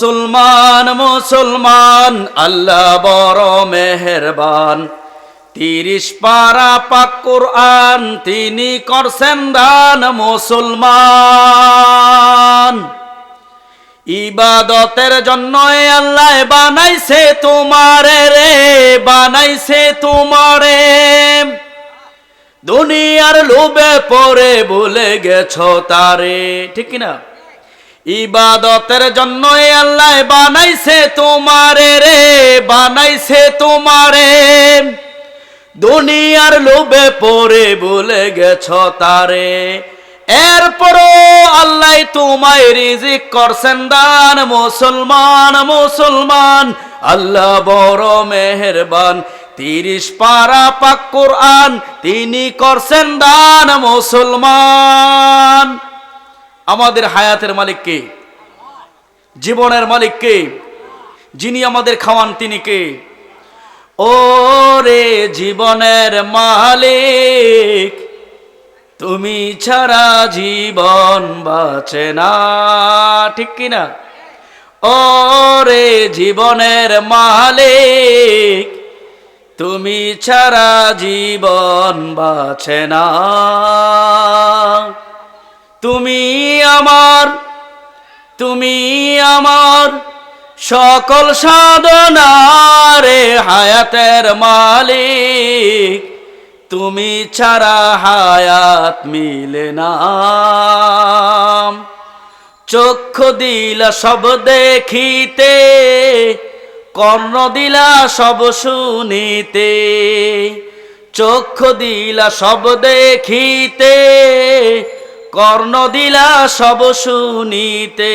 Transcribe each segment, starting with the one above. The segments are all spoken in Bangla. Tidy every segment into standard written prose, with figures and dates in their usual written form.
মুসলমান মুসলমান আল্লাহ বড় মেহেরবান। 30 পারা পাক কুরআন তিনি করছেন দান। মুসলমান ইবাদতের জন্য আল্লাহ বানাইছে তোমারে রে, বানাইছে তোমারে। দুনিয়ার লোভে পড়ে ভুলে গেছো তারে, ঠিক না? ইবাদতের জন্য আল্লাহ বানাইছে তোমারে রে, বানাইছে তোমারে। দুনিয়ার লোভে পড়ে ভুলে গেছো তারে। এরপরও আল্লাহ তোমায় রিজিক করছেন দান। মুসলমান মুসলমান আল্লাহ বড় মেহেরবান। 30 পারা পাক কুরআন তিনি করছেন দান। মুসলমান আমাদের হায়াতের মালিক কে? জীবনের মালিক কে? যিনি আমাদের খাওয়ান তিনি কে? ও রে জীবনের মালিক, তুমি ছাড়া জীবন বাঁচে না, ঠিক কিনা? ও রে জীবনের মালিক, তুমি ছাড়া জীবন বাঁচে না। তুমি আমার, তুমি আমার সকল সাধনারে হায়াতের মালিক, তুমি ছাড়া হায়াত মিলে না। চক্ষু দিলা সব দেখিতে, কর্ণ দিলা সব শুনিতে। চক্ষু দিলা সব দেখিতে, কর্ণ দিলা সব শুনিতে।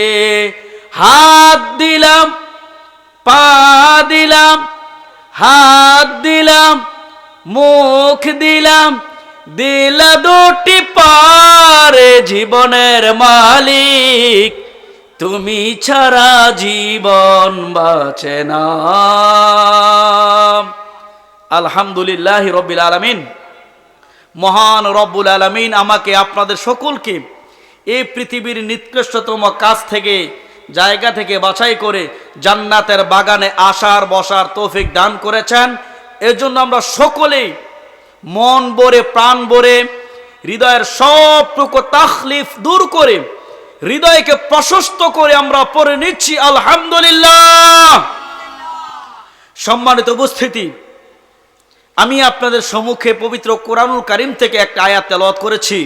হাত দিলাম, পা দিলাম, হাত দিলাম, মুখ দিলাম, দিলা দুটি পারে। জীবনের মালিক, তুমি ছাড়া জীবন বাঁচে না। আলহামদুলিল্লাহ রব্বিল আলামিন। মহান রব্বুল আলামিন আমাকে আপনাদের সকলকে এই পৃথিবীর নিকৃষ্টতম কাজ থেকে, জায়গা থেকে বাছাই করে জান্নাতের বাগানে আসার বসার তৌফিক দান করেছেন। এজন্য আমরা সকলেই মন ভরে প্রাণ ভরে হৃদয়ের সবটুকু তাখলিফ দূর করে হৃদয়কে প্রশস্ত করে আমরা পড়ে নিচ্ছি আলহামদুলিল্লাহ। সম্মানিত উপস্থিতি, আমি আপনাদের সম্মুখে পবিত্র কোরআনুল কারীম থেকে একটা আয়াত তেলাওয়াত করেছি।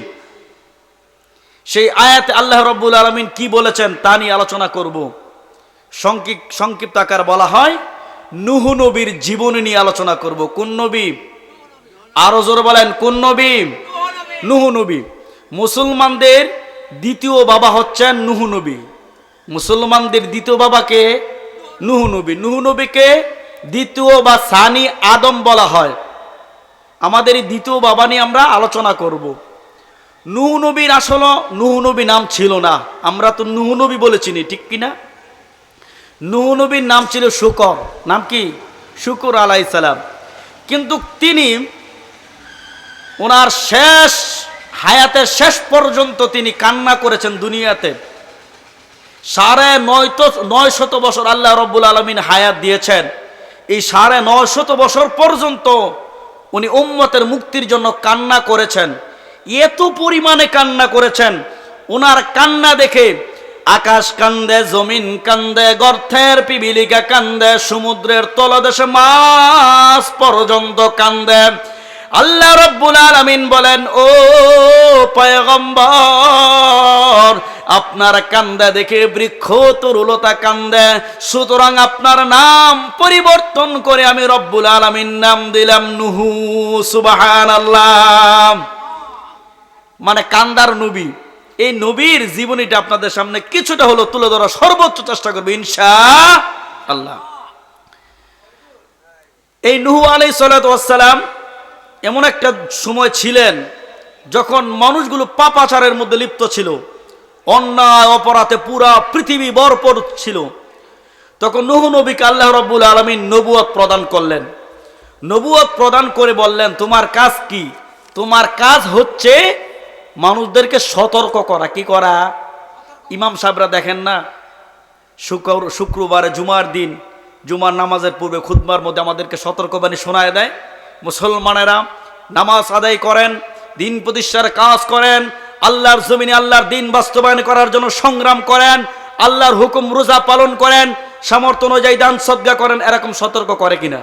সেই আয়াতে আল্লাহ রাব্বুল আলামিন কি বলেছেন তা নিয়ে আলোচনা করব। সংক্ষিপ্ত আকার বলা হয় নূহ নবীর জীবনী নিয়ে আলোচনা করব। কোন নবী? আরো জোরে বলেন, কোন নবী? নূহ নবী। মুসলমানদের দ্বিতীয় বাবা হচ্ছেন নূহ নবী। মুসলমানদের দ্বিতীয় বাবাকে নূহ নবী। নূহ নবীকে দ্বিতীয় বা সানি আদম বলা হয়। আমাদের এই দ্বিতীয় বাবা নিয়ে আমরা আলোচনা করব। নূহ নবীর আসলে নূহ নবী নাম ছিল না, আমরা তো নূহ নবী বলে চিনি, ঠিক কিনা? নূহ নবীর নাম ছিল শুকর। নাম কি? শুকর আলাইহিস সালাম। কিন্তু তিনি ওনার শেষ হায়াতের শেষ পর্যন্ত তিনি কান্না করেছেন দুনিয়াতে। 950 বছর আল্লাহ রাব্বুল আলামিন হায়াত দিয়েছেন। এই 950 বছর পর্যন্ত উনি উম্মতের মুক্তির জন্য কান্না করেছেন। এত পরিমাণে কান্না করেছেন, ওনার কান্না দেখে আকাশ কান্দে, জমিন কান্দে, গর্তের পিপিলিকা কান্দে, সমুদ্রের তলদেশে মাছ পর্যন্ত কান্দে। আল্লাহ রাব্বুল আলামিন বলেন, ও পয়গম্বর, আপনার কান্দা দেখে বৃক্ষ তরুলতা কান্দে, সুতরাং আপনার নাম পরিবর্তন করে আমি রব্বুল আলামিন নাম দিলাম নূহ। সুবহানাল্লাহ। মানে কান্দার নবী। এই নবীর জীবনীটা আপনাদের সামনে কিছুটা হলো তুলে ধরার সর্বোচ্চ চেষ্টা করবে ইনশাআল্লাহ। এই নূহ আলাইহিস সালাতু ওয়াস সালাম এমন একটা সময় ছিলেন যখন মানুষগুলো পাপাচারের মধ্যে লিপ্ত ছিল, অন্যায় অপরাধে পুরা পৃথিবী ভরপুর ছিল। তখন নূহ নবীকে আল্লাহ রাব্বুল আলামিন নবুয়ত প্রদান করলেন। নবুয়ত প্রদান করে বললেন, তোমার কাজ কি? তোমার কাজ হচ্ছে মানুষদেরকে সতর্ক করা। কি করা? ইমাম সাহেবরা দেখেন না, শুক্রবারে জুমার দিন জুমার নামাজের পূর্বে খুতবার মধ্যে আমাদেরকে সতর্কবাণী শোনায় দেয়, মুসলমানেরা নামাজ আদায় করেন, দিন প্রতিষ্ঠার কাজ করেন, আল্লাহর জমিনে আল্লাহর দিন বাস্তবায়ন করার জন্য সংগ্রাম করেন, আল্লাহর হুকুম রোজা পালন করেন, সামর্থ্য অনুযায়ী দান সদকা করেন, এরকম সতর্ক করে কিনা?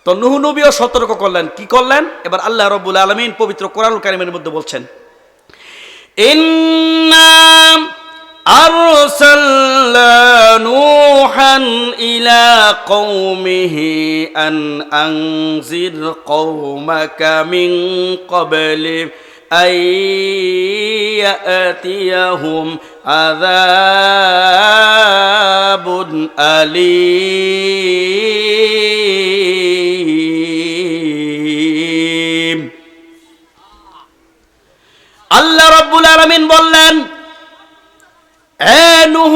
তো নূহ নবীও সতর্ক করলেন। কি করলেন? এবার আল্লাহ রাব্বুল আলামিন পবিত্র কোরআনুল কারীমের মধ্যে বলছেন, ইন্না আরসালনা নূহান ইলা কওমিহি আন আনজির কওমাকা মিন ক্বাবলি আইয়াতিয়াহুম আযাবুন আলীম। আল্লাহ রাব্বুল আলামিন বললেন, হে নূহ,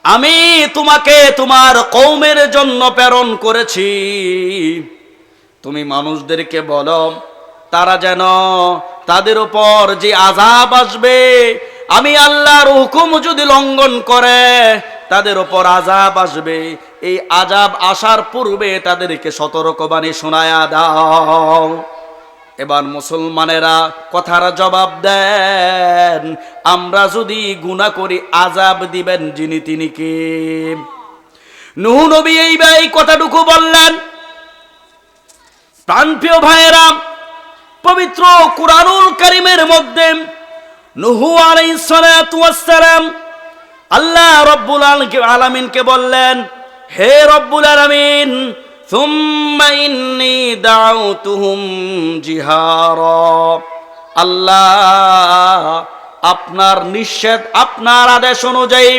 আমি তোমাকে তোমার কওমের জন্য প্রেরণ করেছি। তুমি মানুষদেরকে বলো তারা যেন তাদের উপর যে আযাব আসবে, আমি আল্লাহর হুকুম যদি লঙ্ঘন করে তাদের উপর আযাব আসবে, এই আযাব আসার পূর্বে তাদেরকে সতর্কবাণী শোনায়া দাও। এবার মুসলমানেরা কথার জবাব দেন, আমরা যদি গুনাহ করি আযাব দিবেন যিনি তিনি কে? নূহ নবী এই কথাটুকু বললেন। প্রাণপ্রিয় ভাইয়েরা, পবিত্র কুরআনুল কারীমের মধ্যে নূহ আলাইহিস সালাতু ওয়াস সালাম আল্লাহ রাব্বুল আলামিনকে বললেন, হে রব্বুল আলামিন, সুম্মা ইন্নী দাউতুহুম জিহারা। আল্লাহ, আপনার নিষেধ, আপনার আদেশ অনুযায়ী,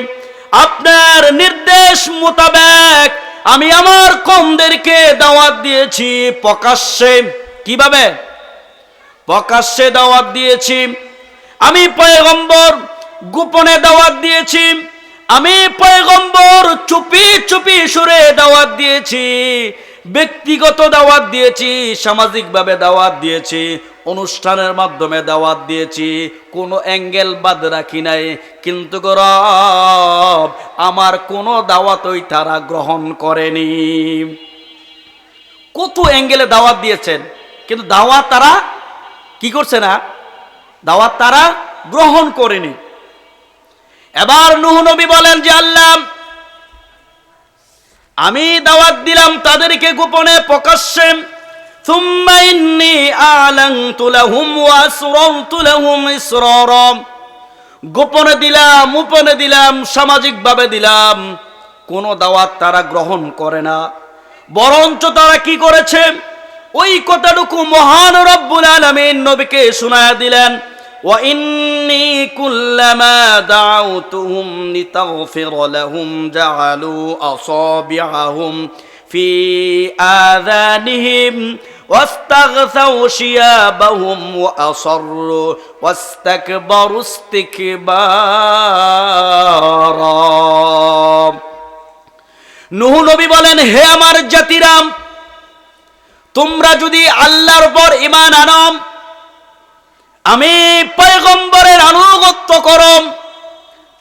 আপনার নির্দেশ মোতাবেক আমি আমার কওমদেরকে দাওয়াত দিয়েছি প্রকাশ্যে। কিভাবে? প্রকাশ্যে দাওয়াত দিয়েছি। আমি পয়গম্বর গোপনে দাওয়াত দিয়েছি। আমি পয়গম্বর চুপি চুপি সুরে দাওয়াত দিয়েছি, ব্যক্তিগত দাওয়াত দিয়েছি, সামাজিকভাবে দাওয়াত দিয়েছি, অনুষ্ঠানের মাধ্যমে দাওয়াত দিয়েছি, কোনো অ্যাঙ্গেল বাদ রাখি নাই। কিন্তু রব, আমার কোনো দাওয়াতই তারা গ্রহণ করেনি। কত অ্যাঙ্গেলে দাওয়াত দিয়েছেন, কিন্তু দাওয়াত তারা কি করছে না? দাওয়াত তারা গ্রহণ করেনি। এবার নূহ নবী বলেন যে আল্লাহ, আমি দাওয়াত দিলাম তাদেরকে গোপনে প্রকাশ্যে। সুম্মা ইন্নী আ'লানতু লাহুম ওয়া আসরারতু লাহুম ইসরারা। গোপনে দিলাম, উপনে দিলাম, সামাজিকভাবে দিলাম, কোন দাওয়াত তারা গ্রহণ করে না। বরঞ্চ তারা কি করেছে? ওই কথাটুকু মহান রব্বুল আলামিন নবীকে শোনায়া দিলেন, ওয়া ইন্নী কুল্লামা দাউতুহুম লিতাগফিরা লাহুম জাআলু আসাবিআহুম ফি আযানিহিম ওয়াস্তাগসাউ শিয়াবাহুম ওয়া আসররু ওয়াস্তাকবারু ইস্তিকবারা। নূহ নবী বলেন, হে আমার জাতিরা, তোমরা যদি আল্লাহর উপর ঈমান আনো, আমি পয়গম্বরের আনুগত্য করো,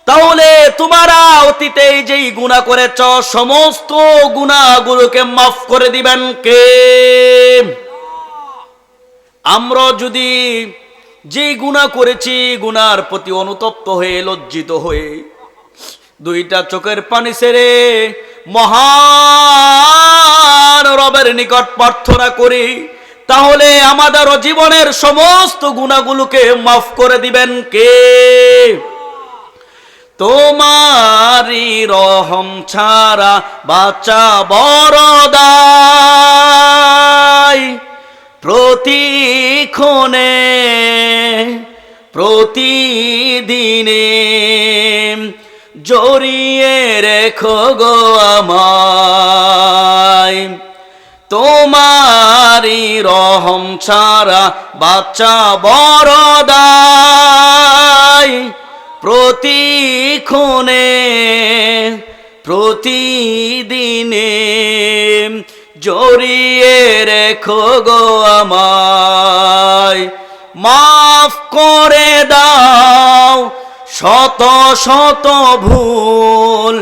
তাহলে তোমরা অতীতে যেই গুনাহ করেছ সমস্ত গুনাহগুলোকে মাফ করে দিবেন কে? আমরা যদি যেই গুনাহ করেছি গুনার প্রতি অনুতপ্ত হয়ে, লজ্জিত হয়ে, দুইটা চোখের পানি ছেড়ে মহান রবের নিকট প্রার্থনা করি, তাহলে আমাদের জীবনের সমস্ত গুনাহগুলোকে মাফ করে দিবেন কে? তোমারি রহম ছাড়া বাঁচা বড় দায়। প্রতিক্ষণে প্রতিদিনে জড়িয়ে রেখো গো আমায়। তোমারি রহম ছাড়া বাঁচা বড় দায়। প্রতিক্ষণে প্রতিদিনে জড়িয়ে রেখো গো আমায়। মাফ করে দাও শত শত ভুল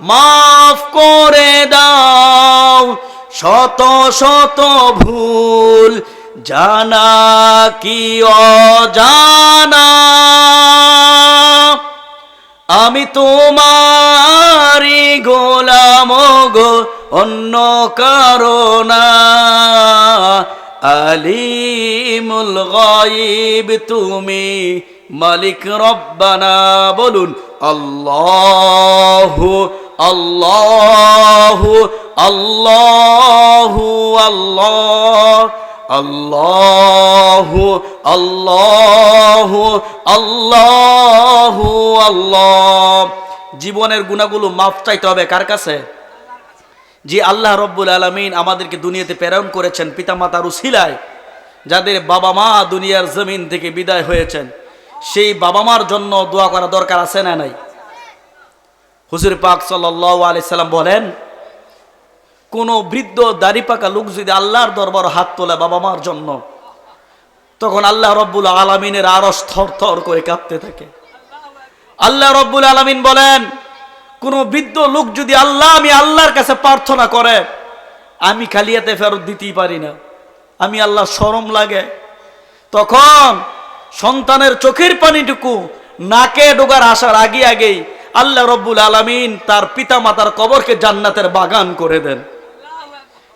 মাফ করে দাও, শত শত ভুল জানা কি অজানা, আমি তোমারই গোলাম গো, অন্য কারণা। আলিমুল গায়ব তুমি, মালিক রব্বানা। বলুন আল্লাহু আল্লাহু আল্লাহু আল্লাহ, আল্লাহু আল্লাহু আল্লাহু আল্লাহ। জীবনের গুনাহগুলো মাফ চাইতে হবে কার কাছে? যে আল্লাহ রব্বুল আলামিন আমাদেরকে দুনিয়াতে প্রেরণ করেছেন পিতামাতার উসিলায়, যাদের বাবা মা দুনিয়ার জমিন থেকে বিদায় হয়েছেন, সেই বাবা মার জন্য দোয়া করা দরকার আছে না নাই? হুজুর পাক সাল্লাল্লাহু আলাইহি সাল্লাম বলেন, কোন বৃদ্ধ দাড়ি পাকা লোক যদি আল্লাহর দরবার হাত তোলে বাবা মার জন্য, তখন আল্লাহ রব্বুল আলামিনের আরশ থরথর করে কাঁপতে থাকে। আল্লাহ রব্বুল আলামিন বলেন, কোন বৃদ্ধ লোক যদি আমি আল্লাহর কাছে প্রার্থনা করে, আমি খালিয়াতে ফেরত দিতেই পারি না, আমি আল্লাহ শরম লাগে, তখন সন্তানের চোখের পানিটুকু নাকে ঢোকার আসার আগেই আল্লাহ রব্বুল আলামিন তার পিতা মাতার কবরকে জান্নাতের বাগান করে দেন।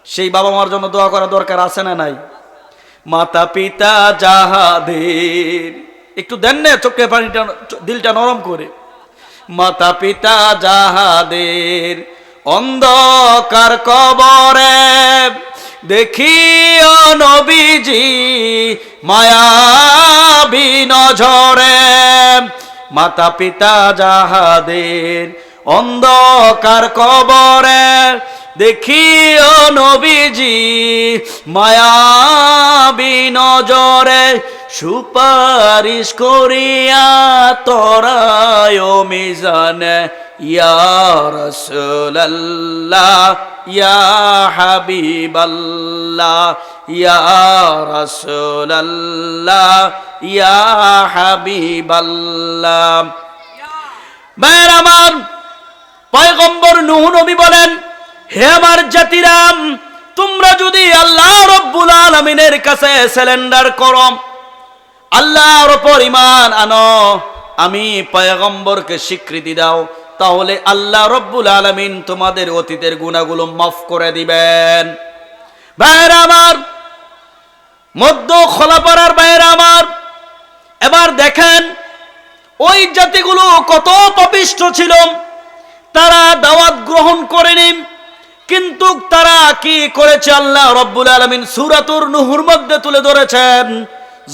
সেই বাবা মার জন্য দোয়া করা দরকার আছে না নাই? মাতা পিতা যাহাদের, একটু দেন না চোখের পানিটা, দিলটা নরম করে। মাতা পিতা যাহাদের অন্ধকার কবরে, দেখিও নবীজি মায়াবী নজরে। মাতা পিতা যাহাদের অন্ধকার কবরে, দেখিও নবীজি মায়াবী নজরে। সুপারিশ করিয়া তরায় মিজানে, ইয়া রাসূলুল্লাহ ইয়া হাবিবাল্লাহ, ইয়া রাসূলুল্লাহ ইয়া হাবিবাল্লাহ। ভাইরা আমার, পয়গম্বর নূহ নবী বলেন, হে আমার জাতিরাম, তোমরা যদি আল্লাহ রব্বুল আলামিনের কাছে সারেন্ডার করো, আল্লাহর উপর ঈমান আনো, আমি পয়গম্বরকে স্বীকৃতি দাও, তাহলে আল্লাহ রব্বুল আলামিন তোমাদের অতীতের গুনাহগুলো মাফ করে দিবেন। ভাইরা আমার, মধ্য খোলাপাড়ার ভাইরা আমার, এবার দেখেন ওই জাতিগুলো কত পাপিষ্ঠ ছিল, তারা দাওয়াত গ্রহণ করেনি, কিন্তু তারা কি করেছে আল্লাহ রব্বুল আলামিন সূরাতুর নূহর মধ্যে তুলে ধরেছেন।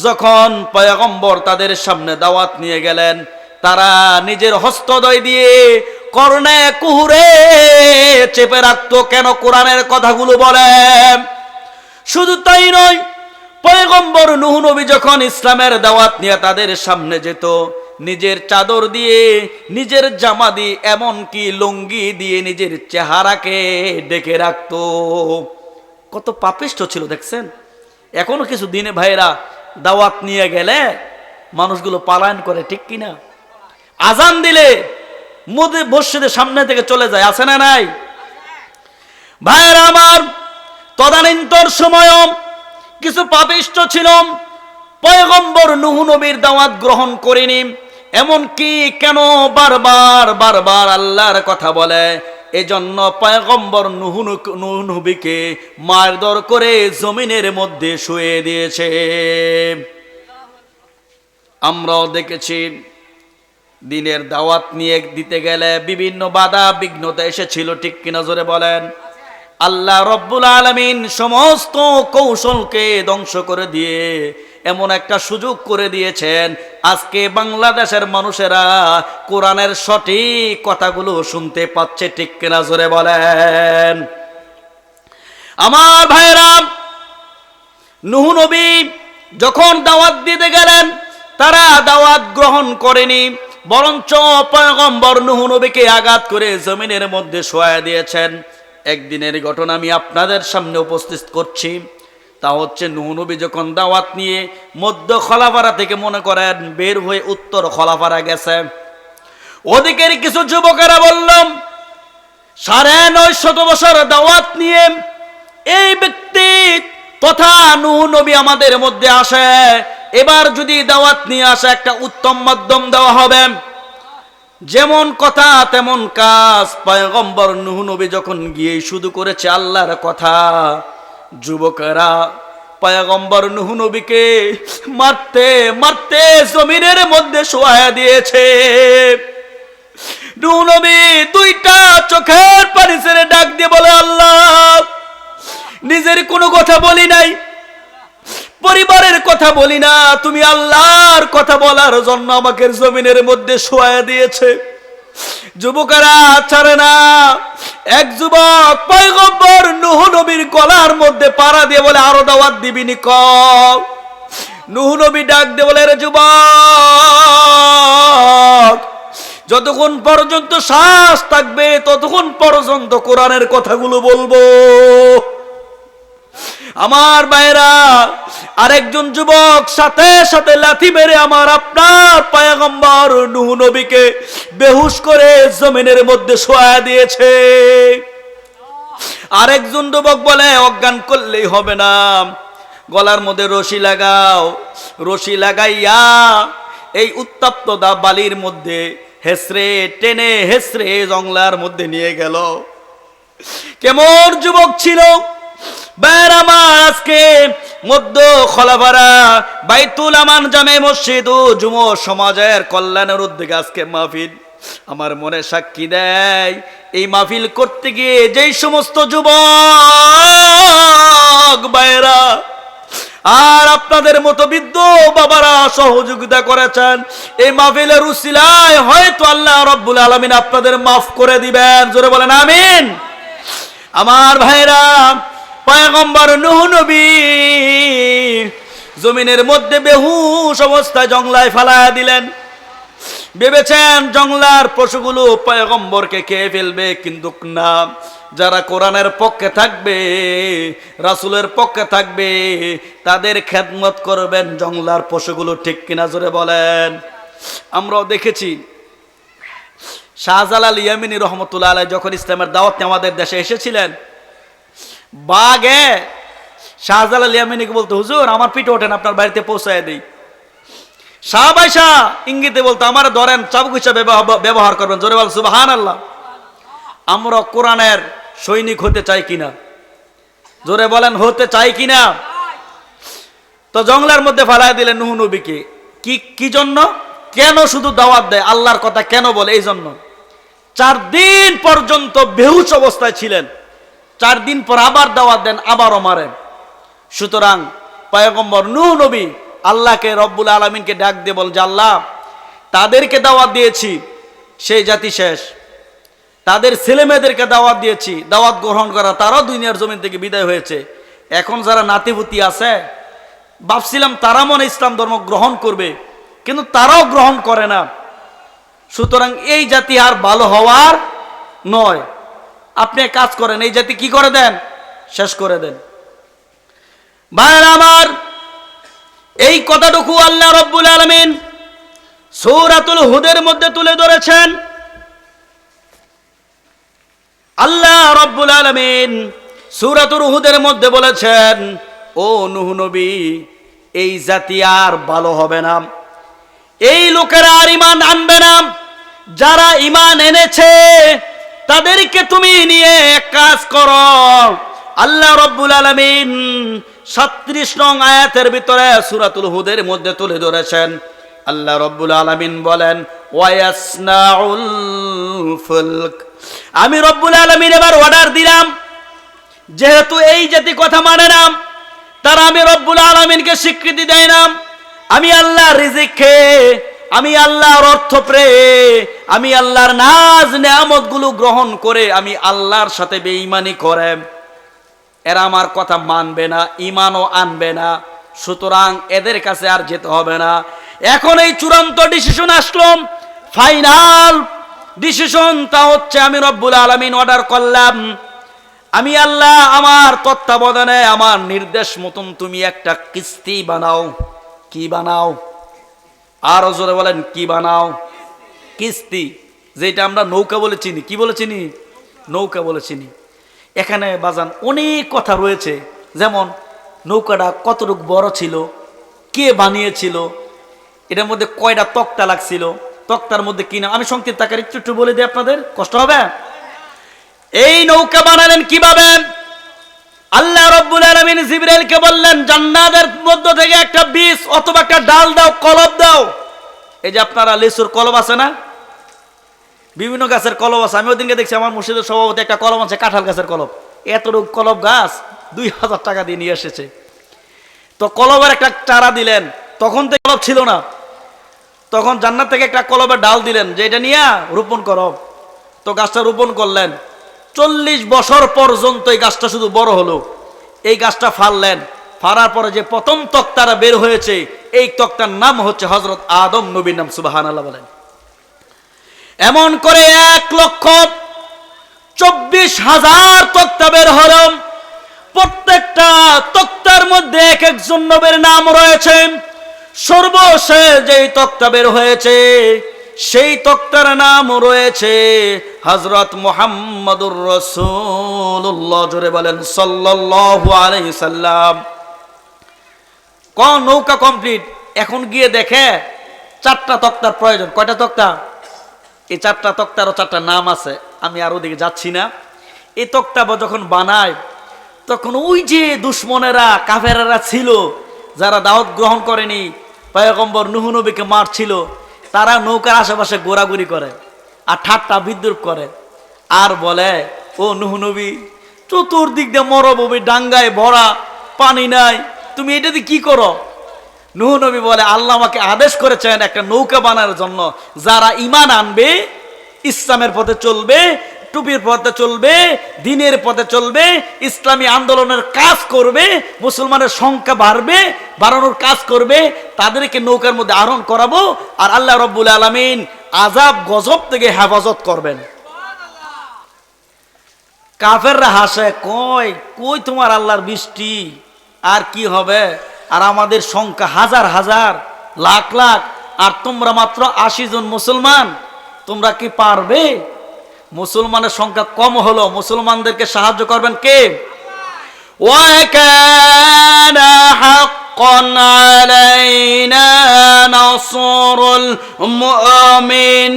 যখন পয়গম্বর তাদের সামনে দাওয়াত নিয়ে গেলেন, তারা নিজের হস্তদ্বয় দিয়ে কর্ণে কুহুরে চেপে রাখতো, কেন কোরআনের কথাগুলো বলে। শুধু তাই নয়, পয়গম্বর নূহ নবী যখন ইসলামের দাওয়াত নিয়ে তাদের সামনে যেত, নিজের চাদর দিয়ে, নিজের জামা দিয়ে, এমনকি লুঙ্গি দিয়ে নিজের চেহারাকে ঢেকে রাখতো। কত পাপিষ্ঠ ছিল দেখছেন। এখনো কিছু দিনে ভাইরা দাওয়াত নিয়ে গেলে মানুষগুলো পালায়ন করে, ঠিক কিনা? আজান দিলে মসজিদের সামনে থেকে চলে যায়, আছে না নাই? ভাইরা আমার, তদানীন্তন সময়ও কিছু পাপিষ্ঠ ছিল, পয়গম্বর নূহ নবীর দাওয়াত গ্রহণ করেনি। এমনকি কেন বারবার আল্লাহর কথা বলে, এজন্য পয়গম্বর নূহ নবীকে মারধর করে জমিনের মধ্যে শুয়ে দিয়েছে। আমরাও দেখেছি দিনের দাওয়াত নিয়ে দিতে গেলে বিভিন্ন বাধা বিঘ্নতা এসেছিল, ঠিক কিনা জোরে বলেন? আল্লাহ রব্বুল আলামিন সমস্ত কৌশলকে ধ্বংস করে দিয়ে এমন একটা সুযোগ করে দিয়েছেন, আজকে বাংলাদেশের মানুষেরা কোরআনের সঠিক কথাগুলো শুনতে পাচ্ছে, ঠিক কিনা জোরে বলেন? আমার ভাইরা, নূহ নবী যখন দাওয়াত দিতে গেলেন, তারা দাওয়াত গ্রহণ করেনি, বরঞ্চ পয়গম্বর নূহ নবীকে আঘাত করে জমিনের মধ্যে শোয়া দিয়েছেন। একদিনের ঘটনা আমি আপনাদের সামনে উপস্থিত করছি। তা হচ্ছে, নূহ নবী যখন দাওয়াত নিয়ে মধ্য খলাপাড়া থেকে মনে করেন বের হয়ে উত্তর খলাপাড়া গেছে, ওদিকের কিছু যুবকেরা বললাম 950 বছর দাওয়াত নিয়ে এই ব্যক্তি তথা নূহ নবী আমাদের মধ্যে আসে, এবার যদি দাওয়াত নিয়ে আসে একটা উত্তম মাধ্যম দেওয়া হবে। যেমন কথা তেমন কাজ। পয়গম্বর নূহ নবী যখন গিয়ে শুরু করেছে আল্লাহর কথা, যুবকেরা পয়গম্বর নূহ নবীকে মারতে মারতে জমিনের মধ্যে শোয়া দিয়েছে। নূহ নবী দুইটা চোখের পানি ছেড়ে ডাক দিয়ে বলে, আল্লাহ, নিজের কোনো কথা বলি নাই, পরিবারের কথা বলি না, তুমি আল্লাহর কথা বলার জন্য আমাকে জমিনের মধ্যে শোয়া দিয়েছে। যুবকেরা ছাড়ে না। এক যুবক পয়গম্বর নূহ নবীর গলার মধ্যে পাড়া দিয়ে বলে, আরো দাওয়াত দিবি নি ক? নূহ নবী ডাক দিয়ে বলে, রে যুবক, যতক্ষণ পর্যন্ত শ্বাস থাকবে ততক্ষণ পর্যন্ত কোরআনের কথাগুলো বলবো। আমার ভাইরা, আরেকজন যুবক সাথে সাথে লাথি মেরে আমার আপনার পয়গম্বর নূহ নবীকে বেহুশ করে জমিনের মধ্যে শোয়া দিয়েছে। আরেকজন যুবক বলে, অজ্ঞান করলেই হবে না, গলার মধ্যে রশি লাগাও। রশি লাগাইয়া এই উত্তপ্ত বালির মধ্যে হেসরে টেনে হেসরে জংলার মধ্যে নিয়ে গেল। কেমন যুবক ছিল! আজকে মধ্য খলাপাড়া বাইতুল আমান জামে মসজিদ ও যুব সমাজের কল্যাণের উদ্যোগে আজকে মাহফিল। আমার মনে সাক্ষী দেয়, এই মাহফিল করতে গিয়ে যেই সমস্ত যুবক ভাইরা আর আপনাদের মতো বৃদ্ধ বাবারা সহযোগিতা করেছেন, এই মাহফিলের উসিলায় হয়তো আল্লাহ রাব্বুল আলামিন আপনাদের মাফ করে দিবেন। জোরে বলেন আমিন। আমার ভাইরা, পয়গম্বর নূহ নবী জমিনের মধ্যে বেহুশ অবস্থায় জংলায় ফালায়া দিলেন। ভেবেছেন জংলার পশুগুলো পয়গম্বরকে খেয়ে ফেলবে, কিন্তু না, যারা কোরআনের পক্ষে থাকবে, রাসূলের পক্ষে থাকবে, তাদের খেদমত করবেন জংলার পশুগুলো। ঠিক কিনা জোরে বলেন। আমরাও দেখেছি শাহজালাল ইয়ামিনী রহমতুল্লাহ আলাইহি যখন ইসলামের দাওয়াত নিয়ে আমাদের দেশে এসেছিলেন, বাগে শাহজালাল ইয়ামিনীকে বলতো, হুজুর আমার পিঠে ওঠেন, আপনার বাড়িতে পৌঁছায় দিই। শাহ বাইশা ইঙ্গিতে বলতো, আমার ধরেন চাবুক হিসাবে ব্যবহার করবেন। জোরে বল সুবহানাল্লাহ। আমরা কোরআনের সৈনিক হতে চাই কিনা? জোরে বলেন, হতে চাই কিনা? তো জঙ্গলের মধ্যে ফালায় দিলেন নূহ নবীকে। কি জন্য? কেন শুধু দাওয়াত দেয়, আল্লাহর কথা কেন বলে? এই জন্য 4 দিন পর্যন্ত বেহুশ অবস্থায় ছিলেন। 4 দিন পর আবার দাওয়াত দেন, আবারও মারেন। সুতরাং পয়গম্বর নূহ নবী আল্লাহকে রব্বুল আলামিনকে ডাক দিয়ে বল যে, আল্লাহ, তাদেরকে দাওয়াত দিয়েছি, সেই জাতি শেষ। তাদের ছেলে মেয়েদেরকে দাওয়াত দিয়েছি, দাওয়াত গ্রহণ করা, তারাও দুনিয়ার জমিন থেকে বিদায় হয়েছে। এখন যারা নাতিপুতি আছে, ভাবছিলাম তারা মনে ইসলাম ধর্ম গ্রহণ করবে, কিন্তু তারাও গ্রহণ করে না। সুতরাং এই জাতি আর ভালো হওয়ার নয়। আপনি কাজ করেন, এই জাতি কি করে দেন? শেষ করে দেন। ভাইরা আমার, এই কথাটুকু আল্লাহ রাব্বুল আলামিন সূরাতুল হুদের মধ্যে তুলে ধরেছেন। আল্লাহ রাব্বুল আলামিন সূরাতুল হুদের মধ্যে বলেছেন, ও নূহ নবী, এই জাতি আর ভালো হবে না, এই লোকেরা আর ঈমান আনবে না। যারা ঈমান এনেছে তাদেরকে তুমি নিয়ে এক কাজ করো। আল্লাহ রাব্বুল আলামিন 37 নং আয়াতের ভিতরে সূরাতুল হুদের মধ্যে তুলে ধরেছেন। আল্লাহ রাব্বুল আলামিন বলেন, ওয়ায়াসনাউল ফুলক। আমি রব্বুল আলামিন এবার অর্ডার দিলাম, যেহেতু এই জাতি কথা মানে না, তারা আমি রব্বুল আলামিনকে স্বীকৃতি দেয় না, আমি আল্লাহর রিজিক খেয়ে, আমি আল্লাহর অর্থ পেয়ে, আমি আল্লাহর নাজ নেয়ামত গুলো গ্রহণ করে আমি আল্লাহর সাথে বেঈমানি করে, এরা আমার কথা মানবে না, ঈমানও আনবে না। সুতরাং এদের কাছে আর যেতে হবে না। এখন এই চূড়ান্ত ডিসিশন আসলো, ফাইনাল ডিসিশন, তা হচ্ছে আমি রব্বুল আলামিন অর্ডার করলাম, আমি আল্লাহ আমার তত্ত্বাবধানে আমার নির্দেশ মতন তুমি একটা কিস্তি বানাও। কি বানাও? আরো জোরে বলেন, কি বানাও? কিস্তি। যেটা আমরা নৌকা বলে চিনি। কি বলে চিনি? নৌকা বলে চিনি। এখানে বাজান অনেক কথা রয়েছে, যেমন নৌকাটা কতটুকু বড় ছিল, কে বানিয়েছিল, এটার মধ্যে কয়টা তক্তা লাগছিল, তক্তার মধ্যে কি না, আমি সংক্ষিপ্ত আকারে একটু বলে দিই, আপনাদের কষ্ট হবে। এই নৌকা বানালেন কিভাবে? আল্লাহ রাব্বুল আলামিন জিবরাইলকে বললেন, জান্নাতের মধ্য থেকে একটা বীজ অথবা একটা ডাল দাও, কলব দাও। এই যে আপনারা লিচুর কলব আছে না, বিভিন্ন গাছের কলব আছে। আমি ওদিনকে দেখছি আমার মুর্শিদের সভাপতি একটা কলম আছে, কাঁঠাল গাছের কলব। এতটুকু কলব গাছ 2000 টাকা দিয়ে নিয়ে এসেছে। তো কলবের একটা চারা দিলেন, তখন তো কলব ছিল না, তখন জান্নাত থেকে একটা কলবের ডাল দিলেন যে এটা নিয়ে রোপণ করো। তো গাছটা রোপণ করলেন, 40 বছর পর্যন্ত এই গাছটা শুধু বড় হলো। এই গাছটা ফাললেন, ফাড়ার পরে যে প্রথম তক্তারা বের হয়েছে, এই তক্তার নাম হচ্ছে হযরত আদম নবীর নাম। সুবহানাল্লাহ বলেন। এমন করে 1,24,000 তক্তা বের হলো। প্রত্যেকটা তক্তার মধ্যে এক একজন নবীর নাম রয়েছে। সর্বশেষ যেই তক্তা বের হয়েছে, সেই তক্তার নাম রয়েছে হযরত মুহাম্মদুর রাসূলুল্লাহ। জোরে বলেন সাল্লাল্লাহু আলাইহি সাল্লাম। কোন নৌকা কমপ্লিট। এখন গিয়ে দেখে 4টা তক্তার প্রয়োজন। কয়টা তক্তা? এই 4টা তক্তারও 4টা নাম আছে, আমি আর ওদিকে যাচ্ছি না। এই তক্তা যখন বানায়, তখন ওই যে দুশ্মনেরা, কাফেরেরা ছিল, যারা দাওয়াত গ্রহণ করেনি, পয়গম্বর নূহ নবীকে মারছিল, তারা নৌকার আশেপাশে ঘোরাঘুরি করে আর ঠাট্টা বিদ্রুপ করে আর বলে, ও নূহ নবী, চতুর্দিক দিয়ে মরুভূমি, ডাঙ্গায় ভরা, পানি নাই, তুমি এটা দিয়ে কি করো? নূহ নবী বলে, আল্লাহ আমাকে আদেশ করেছেন একটা নৌকা বানানোর জন্য। যারা ঈমান আনবে, ইসলামের পথে চলবে, টুপির পথে চলবে, দ্বীনের পথে চলবে, ইসলামী আন্দোলনের কাজ করবে, মুসলমানের সংখ্যা বাড়বে, বাড়ানোর কাজ করবে, তাদেরকে নৌকার মধ্যে আরোহণ করাবো। আর আল্লাহ রাব্বুল আলামিন আযাব গজব থেকে হেফাজত করবেন। কাফেররা হাসে, কই কই তোমার আল্লাহর বৃষ্টি, আর কি হবে? আর আমাদের সংখ্যা হাজার হাজার, লাখ লাখ, আর তোমরা মাত্র 80 জন মুসলমান, তোমরা কি পারবে? মুসলমানের সংখ্যা কম হলো, মুসলমানদেরকে সাহায্য করবেন কে? ওয়া কানা হাক্কান আলাইনা নাসরুল মুমিনিন।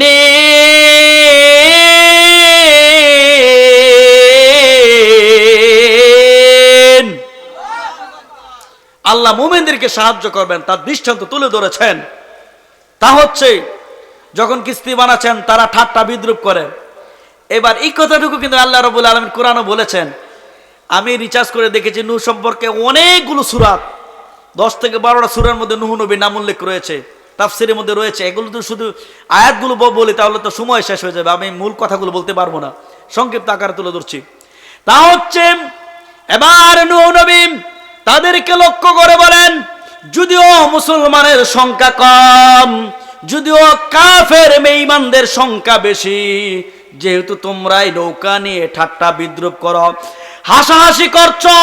আল্লাহ মুমিনদেরকে সাহায্য করবেন, তার দৃষ্টান্ত তুলে ধরেছেন। তা হচ্ছে যখন কিস্তি বানাচ্ছেন, তারা ঠাট্টা বিদ্রুপ করে। এবার এই কথাটুকু কিন্তু আল্লাহ রাব্বুল আলামিন কোরআনে বলেছেন। আমি রিচার্জ করে দেখেছি, নূহ সম্পর্কে অনেকগুলো সূরা, 10 থেকে 12টা সূরার মধ্যে নূহ নবীর নাম উল্লেখ রয়েছে, তাফসীরের মধ্যে রয়েছে। এগুলো তো শুধু আয়াতগুলো বলি তাহলে তো সময় শেষ হয়ে যাবে, আমি মূল কথাগুলো বলতে পারবো না, সংক্ষিপ্ত আকারে তুলে ধরছি। তা হচ্ছে এবার নূহ নবী তাদেরকে লক্ষ্য করে বলেন, যদিও মুসলমানের সংখ্যা কম, যদিও কাফের বেঈমানদের সংখ্যা বেশি, যেহেতু তোমরাই নৌকা নিয়ে ঠাট্টা বিদ্রুপ করো, হাসাহাসি করছো,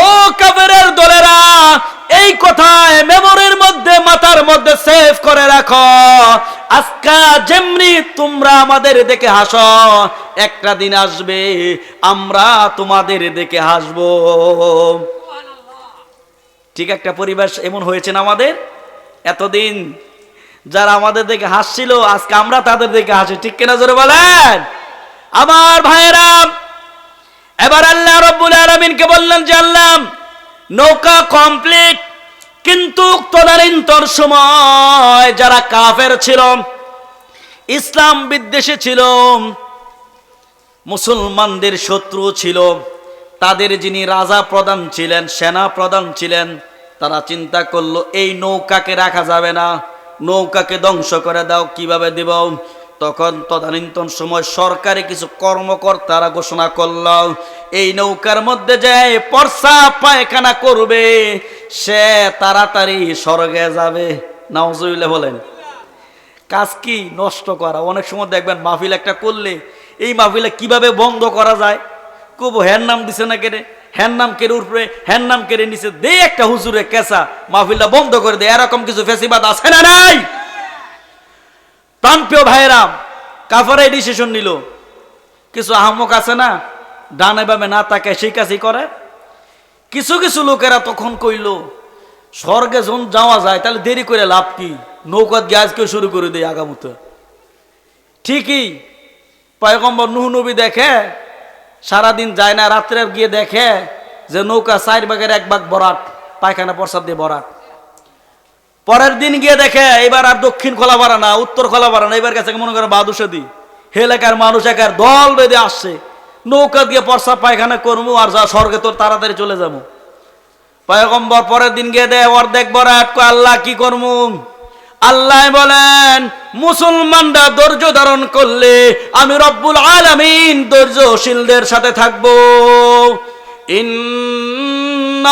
ও কাফেরের দলেরা, এই কথায় মেমোরির মধ্যে, মাথার মধ্যে সেভ করে রাখো। আজকা যেমনি তোমরা আমাদের দেখে হাসো, একটা দিন আসবে আমরা তোমাদের দেখে হাসবো। ঠিক একটা পরিবেশ এমন হয়েছে না আমাদের? এতদিন যারা আমাদের দেখে হাসছিল, আজকে আমরা তাদের দেখে হাসি। ঠিক কিনা জোরে বলেন আমার ভাইয়েরা। এবার আল্লাহ রাব্বুল আলামিনকে বললেন যে, আল্লাহ নৌকা কমপ্লিট, কিন্তু তদানীন্তন সময় যারা কাফের ছিল, ইসলাম বিদ্বেষী ছিল, মুসলমানদের শত্রু ছিল, তাদের যিনি রাজা প্রধান ছিলেন, সেনা প্রধান ছিলেন, তারা চিন্তা করলো এই নৌকাকে রাখা যাবে না, নৌকাকে ধ্বংস করে দাও। কিভাবে দিব? তখন তদানীন্তন সময় সরকারি কিছু কর্মকর্তারা ঘোষণা করল, এই নৌকার মধ্যে যে প্রস্রাব পায়খানা করবে সে তাড়াতাড়ি স্বর্গে যাবে। নাউজুবিল্লাহ বলেন। কাজ কি? নষ্ট করা। অনেক সময় দেখবেন মাহফিল একটা করলে, এই মাহফিলে কিভাবে বন্ধ করা যায়, কব হ্যার নাম দিছে না কেড়ে, হ্যার নাম কেড়ে উপরে, হ্যার নাম কেড়ে নিচে, দে একটা হুজুরে কেসা, মাহফিলটা বন্ধ করে দে। এরকম কিছু ফেসিবাদ আছে না নাই? প্রাণপ্রিয় ভাইয়েরা, কাফারাই ডিসিশন নিল। কিছু আহমক আছে না, ডানে বামে না তাকায় সেই কাজই করে। কিছু কিছু লোকেরা তখন কইল, স্বর্গে যখন যাওয়া যায় তাহলে দেরি করে লাভ কি, নৌকাত গ্যাস কেউ শুরু করে দেয় আগামতে। ঠিকই পয়গম্বর নূহ নবী দেখে, সারাদিন যায় না, রাত্রে গিয়ে দেখে যে নৌকা 4 ভাগের 1 ভাগ ভরাট, পায়খানা প্রসাদ দিয়ে ভরাট। পরের দিন গিয়ে দেখে এবার আর দক্ষিণ খোলা পারা না, উত্তর খোলা পারা না, এবার কাছে মনে করে বাদুসাদি এলাকার মানুষ একার দল বেঁধে আসছে, নৌকা দিয়ে প্রসাব পায়খানা করবো আর যা স্বর্গে তোর তাড়াতাড়ি চলে যাবো। পয়গম্বর পরের দিন গিয়ে দেয় অর্ধেক ভরাট। আল্লাহ কি করবো? আল্লাহ বলেন, মুসলমানরা ধৈর্য ধারণ করলে আমি রব্বুল আলামিন ধৈর্যশীলদের সাথে থাকবো।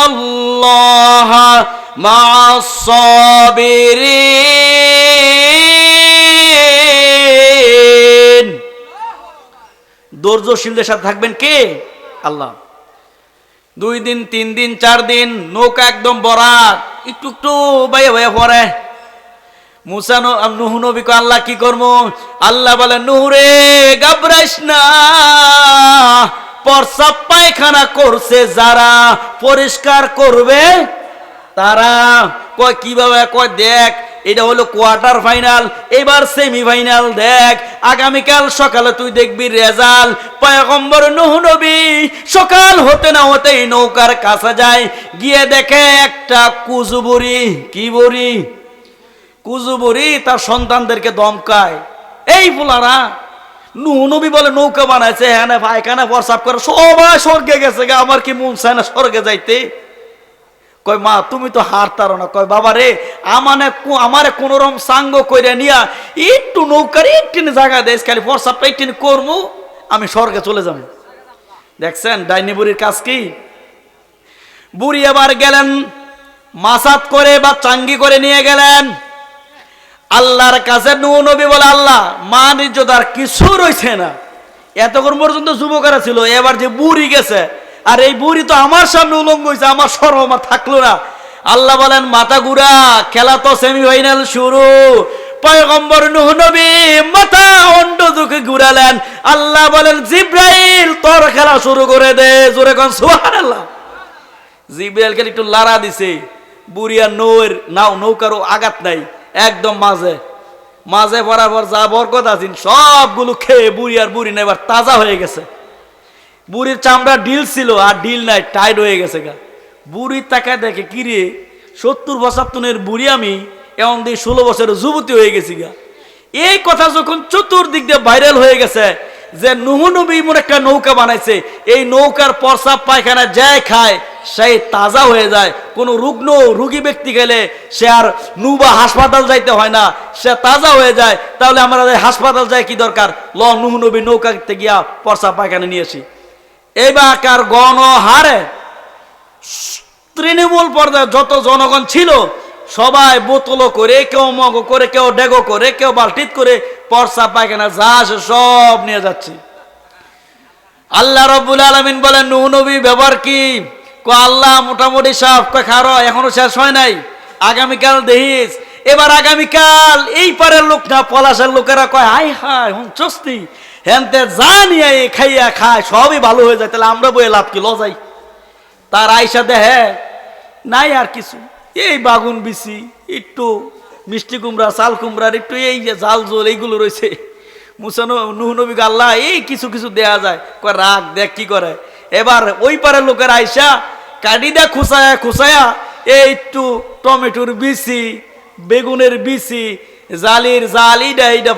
ইন্নাল্লাহা মা'আস সাবিরিন। ধৈর্যশীলদের সাথে থাকবেন কে? আল্লাহ। 2 দিন 3 দিন 4 দিন নৌকা একদম ভরাট, একটু একটু বাইয়া বাইয়া পড়ে। মুসা নূহ নবী কো আল্লাহ কি করবো? আল্লাহ বলে, নূহ রে ঘাবড়াইস না, প্রসাব পায়খানা করছে যারা পরিষ্কার করবে তারা। কয় কিভাবে? কয় দেখ, এটা হলো কোয়ার্টার ফাইনাল, এবার সেমিফাইনাল দেখ, আগামীকাল সকালে তুই দেখবি রেজাল্ট। পয়গম্বর নূহ নবী সকাল হতে না হতেই নৌকার কাছে যায়, গিয়ে দেখে একটা কুজুবুরি। কি বড়ি? কুজুবুরি তার সন্তানদেরকে দমকায়। এই ফুলারা নূহ নবী বলে নৌকা বানাইছে, হ্যাঁ পায়খানা প্রসাব করে সবাই স্বর্গে গেছে, আমার কি মন চায় না স্বর্গে যাইতে? কয় মা তুমি তো হারতারো না। কয় বাবা রে, আমারে কোন রকম সাঙ্গ কইরা নিয়া একটু নৌকার একটু জায়গা দেশ, খালি প্রসাবটা একটু করবো, আমি স্বর্গে চলে যাবো। দেখছেন ডাইনি বুড়ির কাজ কি? বুড়ি আবার গেলেন মাসাত করে বা চাঙ্গি করে নিয়ে গেলেন আল্লাহর কাছে। নূহ নবী বলে, আল্লাহ মান ইজ্জত আর কিছু রইছে না, এতক্ষণ পর্যন্ত যুবকেরা ছিল, এবার যে বুড়ি গেছে, আর এই বুড়ি তো আমার সামনে উলঙ্গ হয়েছে, আমার শরম থাকলো না। আল্লাহ বলেন, মাথা ঘুরা, খেলা তো সেমিফাইনাল শুরু। পয়গম্বর নূহ নবী মাথা অন্ড দুঃখে ঘুরালেন। আল্লাহ বলেন, জিব্রাইল তোর খেলা শুরু করে দে। জোরে কোন সুবহানাল্লাহ। জিব্রাইলকে একটু লাড়া দিছে, বুড়ি আর নৌকারও আঘাত নাই, একদম মাঝে মাঝে বরাবর যা বরকত আছেন সবগুলো খেয়ে বুড়ি আর বুড়ি না এবার তাজা হয়ে গেছে। বুড়ির চামড়া ডিল ছিল আর ডিল নাই, টাইট হয়ে গেছে গা। বুড়ির তাকায় দেখে, কিরে 70-75 বুড়ি আমি, এমন দিয়ে 16 বছরের যুবতী হয়ে গেছি গা। এই কথা যখন চতুর্দিক দিয়ে ভাইরাল হয়ে গেছে যে নূহ নবী এমন একটা নৌকা বানাইছে, এই নৌকার প্রসাব পায়খানা যায় খায় সেই তাজা হয়ে যায়। কোনো রুগী ব্যক্তি গেলে সে আর নুবা হাসপাতাল যাইতে হয় না, সে তাজা হয়ে যায়। তাহলে আমরা হাসপাতাল যাই কি দরকার? নূহ নবী নৌকাতে গিয়া প্রসাব পায়খানা নিয়ে আসি। এবারকার গণহারে তৃণমূল পর্যায়ে যত জনগণ ছিল সবাই বোতল করে, কেউ মগ করে, কেউ ডেগো করে, কেউ বালতিত করে প্রসাব পায়খানা যা আসে সব নিয়ে যাচ্ছে। আল্লাহ রাব্বুল আলামিন বলেন, নূহ নবী ব্যবহার কি? আল্লাহ মোটামুটি সব খারো, এখনো শেষ হয় নাই, আগামীকাল দেখিস। এবার আগামীকাল এই পারের লোক না, পলাশের লোকেরা কয়, হাই হাই হুম চস্তি হেনতে যা নিয়ে খাইয়া খায় সবই ভালো হয়ে যায়, তাহলে আমরা বইয়ে লাভ কি? লজাই। তার আইসা দেহে নাই আর কিছু, এই বাগুন বিচি, একটু মিষ্টি কুমড়া, চাল কুমড়ার একটু এই যে জাল জোল এইগুলো রয়েছে। নূহ নবীকে আল্লাহ এই কিছু কিছু দেয়া যায়, কয় রাগ, দেখ কি করে। এবার ওই পারের লোকের আইসা কাটি দেয়া খুসায়া খুসায়া এই একটু টমেটোর বিচি, বেগুনের বিচি, জালির জালিটা এইটা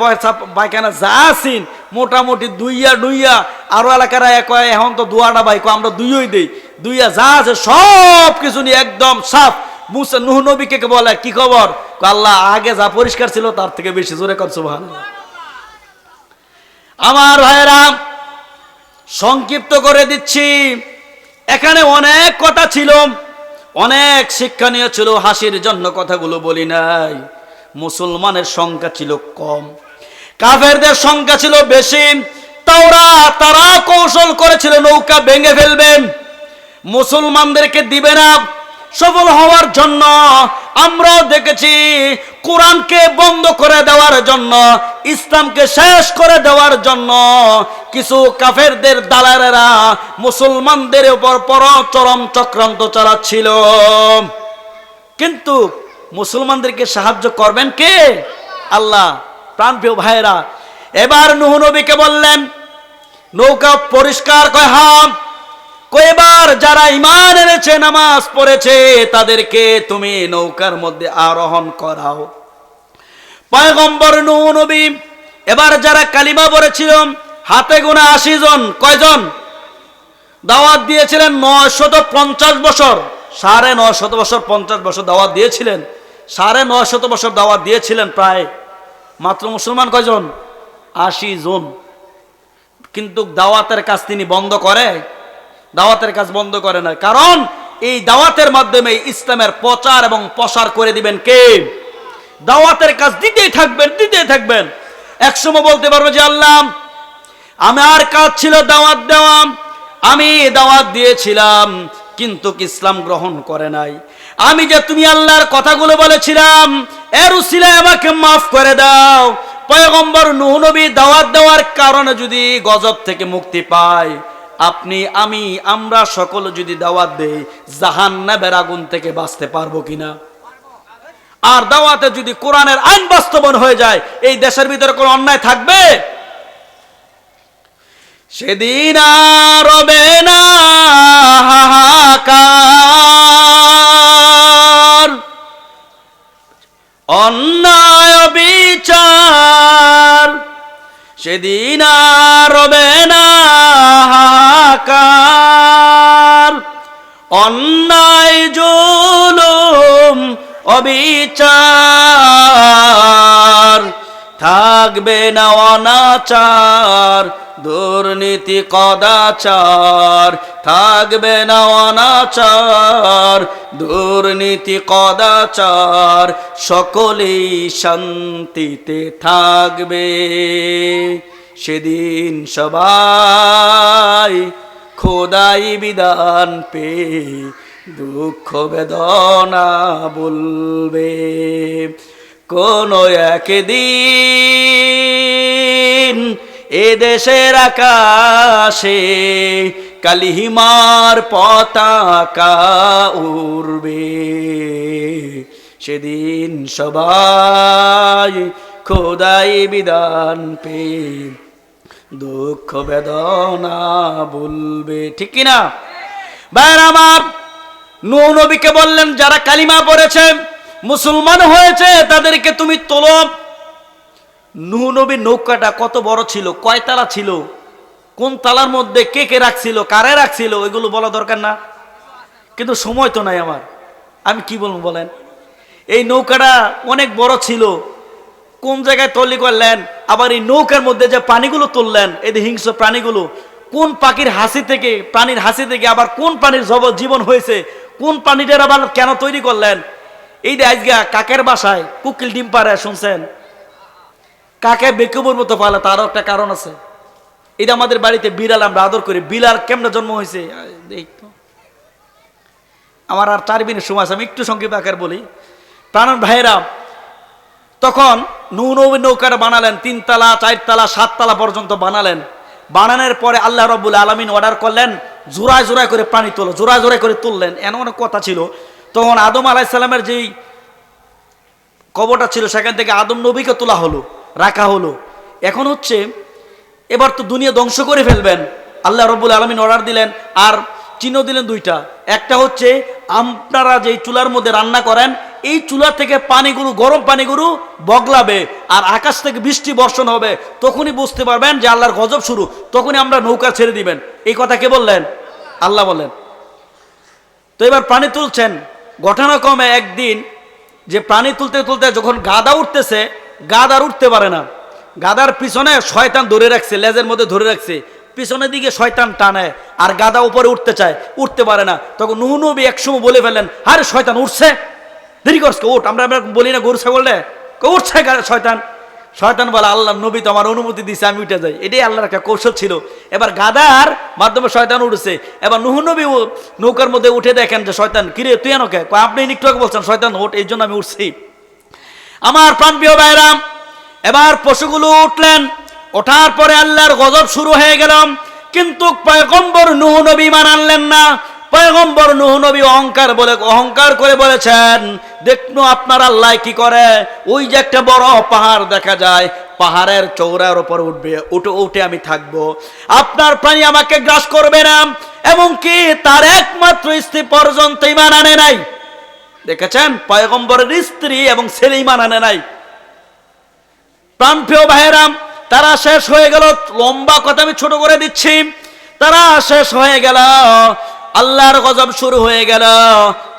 পায়খানা যা আসিন মোটামুটি দুইয়া আরো এলাকার কয় এখন তো দুয়াটা বাইক আমরা দুইই দেই, দুইয়া যা আছে সব কিছু নিয়ে একদম সাফ। মুসা নূহ নবীকে বলে, কি খবর? আল্লাহ আগে যা পরিষ্কার ছিল তার থেকে বেশি। জোরে কর সুবহানাল্লাহ। আমার ভাইয়েরা সংক্ষিপ্ত করে দিচ্ছি, এখানে অনেক কথা ছিল, অনেক শিক্ষণীয় ছিল, হাসির জন্য কথাগুলো বলি নাই। মুসলমানের সংখ্যা ছিল কম, কাফেরদের সংখ্যা ছিল বেশি। তারা কৌশল করেছিল নৌকা ভেঙে ফেলবেন, মুসলমানদেরকে দিবে না। সফল হওয়ার জন্য, আমরাও দেখেছি কোরআনকে বন্ধ করে দেওয়ার জন্য, ইসলামকে শেষ করে দেওয়ার জন্য কিছু কাফেরদের দালালেরা মুসলমানদের উপর চরম চক্রান্ত চালাচ্ছিল। কিন্তু মুসলমানদেরকে সাহায্য করবেন কে? আল্লাহ। প্রাণপ্রিয় ভাইয়েরা, এবার নূহ নবীকে বললেন নৌকা পরিষ্কার এবার যারা ঈমান এনেছে, নামাজ পড়েছে, তাদেরকে তুমি নৌকার মধ্যে আরোহণ করাও। পয়গম্বর নূহ নবী এবার যারা কালিমা পড়েছিল হাতে গোনা 80 জন, কয়জন দাওয়াত দিয়েছিলেন? 950 বছর, 950 বছর, 50 বছর দাওয়াত দিয়েছিলেন, 950 বছর দাওয়াত দিয়েছিলেন প্রায়। মাত্র মুসলমান কয়জন? 80 জন। কিন্তু দাওয়াতের কাজ তিনি বন্ধ করে? দাওয়াতের কাজ বন্ধ করে না। কারণ এই দাওয়াতের মাধ্যমে ইসলামের প্রচার এবং প্রসার করে দিবেন কে? দাওয়াতের কাজ দিতেই থাকবেন। একসময় বলতে পারবে যে আল্লাহ, আমার কাজ ছিল দাওয়াত দেওয়া, আমি দাওয়াত দিয়েছিলাম কিন্তু ইসলাম গ্রহণ করে নাই। আমি যে তুমি আল্লাহর কথাগুলো বলেছিলাম এর উসিলায় আমাকে মাফ করে দাও। পয়গম্বর নূহ নবী দাওয়াত দেওয়ার কারণে যদি গজব থেকে মুক্তি পায়, আপনি, আমি, আমরা সকল যদি দাওয়াত দেই, জাহান্নামের আগুন থেকে বাঁচতে পারবো কিনা? আর দাওয়াতে যদি কোরআনের আইন বাস্তবায়ন হয়ে যায়, এই দেশের ভিতরে কোনো অন্যায় থাকবে? সেদিন আর রবে না হাহাকার, অন্যায় বিচার, সেদিন আর রবে না হাহাকার, অন্যায় জুলুম অবিচার, থাকবে না অনাচার, দুর্নীতি কদাচার, থাকবে না অনাচার, দুর্নীতি কদাচার, সকলেই শান্তিতে থাকবে। সেদিন সবাই খোদাই বিধান পেয়ে দুঃখ বেদনা বলবে। কোন একদিন এ দেশের আকাশে কালিমার পতাকা উড়বে। সেদিন সবাই খোদাই বিধান পেয়ে দুঃখ বেদনা বলবে। ঠিক কিনা ভাইরা আমার? নূহ নবীকে বললেন যারা কালিমা পড়েছে, মুসলমান হয়েছে, তাদেরকে তুমি তোলো। নূহ নবীর নৌকাটা কত বড় ছিল, কয় তালা ছিল, কোন তালার মধ্যে কে কে রাখছিল, কারে রাখছিল, ওইগুলো বলা দরকার না? কিন্তু সময় তো নাই আমার, আমি কি বলবো বলেন? এই নৌকাটা অনেক বড় ছিল, কোন জায়গায় তৈরি করলেন, আবার এই নৌকার মধ্যে যে পানিগুলো তুললেন, এই যে হিংস্র প্রাণীগুলো, কোন পাখির হাসি থেকে, প্রাণীর হাসি থেকে আবার কোন প্রাণীর জীবন হয়েছে, কোন প্রাণীটার আবার কেন তৈরি করলেন? এই যে আজকে কাকের বাসায় কুকিল ডিম পারে, শুনছেন? কাকে বেকুবের মতো পালে, তারও একটা কারণ আছে। এটা আমাদের বাড়িতে বিড়াল আমরা আদর করি। বিড়াল কেমনে জন্ম হয়েছে দেখতো। আমার আর 4 মিনিট সময় আছে, আমি একটু সংক্ষেপে আকার বলি। প্রাণ ভাইয়েরা, তখন নূহ নবী নৌকাটা বানালেন, 3 তালা, 4 তালা, 7 তালা পর্যন্ত বানালেন। বানানোর পরে আল্লাহ রাব্বুল আলামিন অর্ডার করলেন জোড়ায় জোড়ায় করে পানি তোলো, জোড়ায় জোড়ায় করে তুললেন। এমন অনেক কথা ছিল। তখন আদম আলাইহিস সালামের যেই কবরটা ছিল, সেখান থেকে আদম নবীকে তোলা হলো, রাখা হলো। এখন হচ্ছে এবার তো দুনিয়া ধ্বংস করে ফেলবেন, আল্লাহ রাব্বুল আলামিন অর্ডার দিলেন। আর চিহ্ন দিলেন 2টা। একটা হচ্ছে আপনারা যেই চুলার মধ্যে রান্না করেন, এই চুলা থেকে পানিগুলো, গরম পানিগুলো বগলাবে, আর আকাশ থেকে বৃষ্টি বর্ষণ হবে। তখনই বুঝতে পারবেন যে আল্লাহর গজব শুরু, তখনই আমরা নৌকা ছেড়ে দিবেন। এই কথা কে বললেন? আল্লাহ বলেন। তো এবার পানি তুলছেন। ঘটনাক্রমে একদিন যে পানি তুলতে তুলতে যখন গাদা উঠতেছে, গাদার উঠতে পারে না, গাদার পিছনে শয়তান ধরে রাখছে, লেজের মধ্যে ধরে রাখছে, পিছনের দিকে শয়তান টানে, আর গাদা উপরে উঠতে চায়, উঠতে পারে না। তখন নূহ নবী একসময় বলে ফেললেন, আরে শয়তান উঠছে, দেরি করছে, ওঠ। আমরা বলি না গরু ছাগলে উঠছে শয়তান, শয়তান বলে আল্লাহ নবী তো আমার অনুমতি দিছে, আমি উঠে যাই। এটাই আল্লাহর একটা কৌশল ছিল। এবার গাদার মাধ্যমে শয়তান উঠেছে। এবার নূহ নবী নৌকার মধ্যে উঠে দেখেন যে শয়তান, কিরে তুই এনো কে? আপনি একটু আগে বলছেন শয়তান ওঠ, এই জন্য আমি উঠছি। আমার প্রাণপ্রিয় ভাইরাম, এবার পশুগুলো উঠলেন। ওঠার পরে আল্লাহর গজব শুরু হয়ে গেল। কিন্তু পয়গম্বর নূহ নবী ঈমান আনলেন না। পয়গম্বর নূহ নবী অহংকার করে বলেছেন, দেখনো আপনার আল্লাহ কি করে, ওই যে একটা বড় পাহাড় দেখা যায়, পাহাড়ের চৌড়ার উপর উঠে আমি থাকবো, আপনার প্রাণী আমাকে গ্রাস করবে না। এমনকি তার একমাত্র স্ত্রী পর্যন্ত ঈমান আনে নাই। দেখেছেন, পয়গম্বরের স্ত্রী এবং ছেলে ঈমান আনে নাই। প্রাণপ্রিয় ভাইয়েরাম, তারা শেষ হয়ে গেল। লম্বা কথা আমি ছোট করে দিচ্ছি। তারা শেষ হয়ে গেল, আল্লাহর গজব শুরু হয়ে গেল।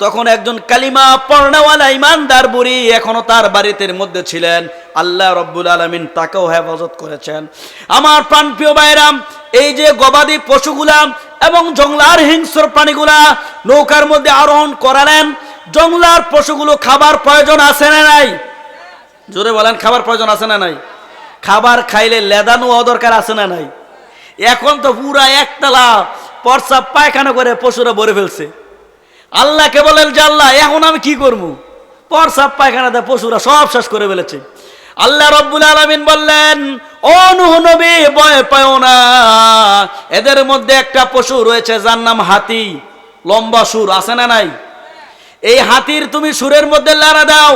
তখন একজন কালিমা পড়নেওয়ালা ইমানদার বুড়ি এখনো তার বাড়িতে মধ্যে ছিলেন। আল্লাহ রব্বুল আলামিন তাকেও হেফাজত করেছেন। আমার প্রাণপ্রিয় ভাইয়েরাম, এই যে গবাদি পশুগুলা এবং জংলার হিংস্র প্রাণীগুলা নৌকার মধ্যে আরোহণ করালেন। জংলার পশুগুলো খাবার প্রয়োজন আছে না নাই? জোরে বলেন, খাবার প্রয়োজন আছে না নাই? খাবার খাইলে লেদানো দরকার আছে না নাই? এখন তো পুরা একতলা প্রস্রাব পায়খানা করে পশুরা ভরে ফেলছে। আল্লাহকে বলেন যে আল্লাহ এখন আমি কি করবো? প্রস্রাব পায়খানা দেয় পশুরা সব শেষ করে ফেলেছে। আল্লাহ রব্বুল আলামিন বললেন, ও নূহ নবী ভয় পাও না, এদের মধ্যে একটা পশু রয়েছে যার নাম হাতি। লম্বা সুর আছে না নাই? এই হাতির তুমি সুরের মধ্যে লাড়া দাও।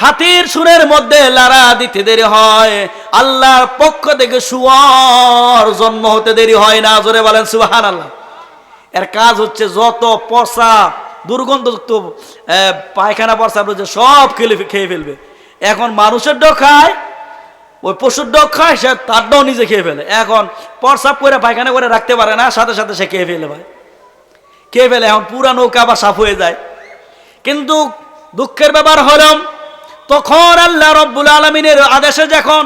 হাতির সুরের মধ্যে লাড়া দিতে দেরি হয়, আল্লাহর পক্ষ থেকে শুয়োর জন্ম হতে দেরি হয় না। জোরে বলেন সুবহানাল্লাহ। এর কাজ হচ্ছে যত পচা দুর্গন্ধযুক্ত পায়খানা প্রস্রাব রয়েছে সব খেয়ে ফেলবে। এখন মানুষের ডোক খায়, ওই পশুর ডোক খায়, সে তার ডোক নিজে খেয়ে ফেলে। এখন প্রস্রাব করে পায়খানা করে রাখতে পারে না, সাথে সাথে সে খেয়ে ফেলে। ভাই খেয়ে ফেলে, এখন পুরা নৌকা আবার সাফ হয়ে যায়। কিন্তু দুঃখের ব্যাপার হল, তখন আল্লাহ রব্বুল আলামিনের আদেশে যখন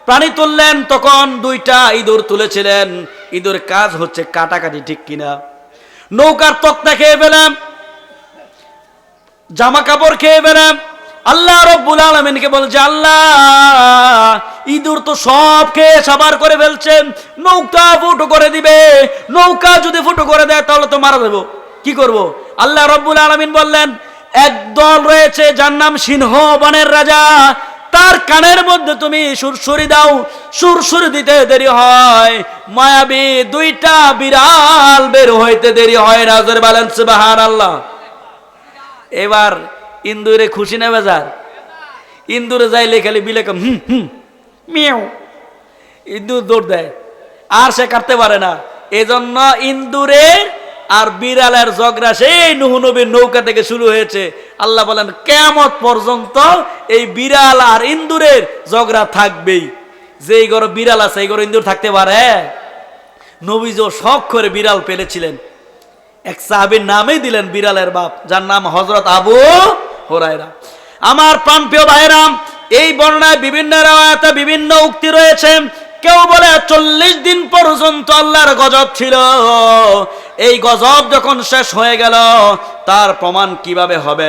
প্রাণী তুললেন, তখন দুইটা ইঁদুর তুলেছিলেন। ইঁদুর কাজ হচ্ছে কাটাকাটি, ঠিক কিনা? নৌকার তক্তা খেয়ে ফেলাম, জামা কাপড় খেয়ে ফেলাম। আল্লাহ রব্বুল আলামিনকে বলছে, আল্লাহ ইঁদুর তো সব খেয়ে সাবার করে ফেলছেন, নৌকা ফুটো করে দিবে। নৌকা যদি ফুটো করে দেয় তাহলে তো মারা দেবো, কি করব? আল্লাহ রব্বুল আলামিন বললেন, একদল রয়েছে যার নাম সিংহ বনের রাজা, তার কানের মধ্যে তুমি সুরসুরি দাও। সুরসুরি দিতে দেরি হয়, মায়াবী দুইটা বিড়াল বের হইতে দেরি হয় না। জোরে বলেন সুবহানাল্লাহ। এবার ইন্দুরে খুশি না বেজার? ইন্দুরে যাইলে খালি বিলে হুম হুম মিয়াও, ইন্দুর দৌড় দেয়, আর সে কাটতে পারে না। এজন্য ইন্দুরের আর বিড়ালের ঝগড়া সেই নূহ নবীর নৌকা থেকে শুরু হয়েছে। আল্লাহ বলেন কিয়ামত পর্যন্ত এই বিড়াল আর ইন্দুরের ঝগড়া থাকবেই। যেই ঘরে বিড়াল আছে এই ঘরে ইন্দুর থাকতে পারে? নবীজও শখ করে বিড়াল পেলেছিলেন। এক সাহাবীর নামই দিলেন বিড়ালের বাপ, যার নাম হযরত আবু হুরায়রা। আমার প্রাণপ্রিয় ভাইরাম, এই বর্ণনায় বিভিন্ন রাওয়ায়াতে বিভিন্ন উক্তি রয়েছে। কেউ বলে 40 দিন পর্যন্ত আল্লাহর গজব ছিল। এই গজব যখন শেষ হয়ে গেল তার প্রমাণ কিভাবে হবে?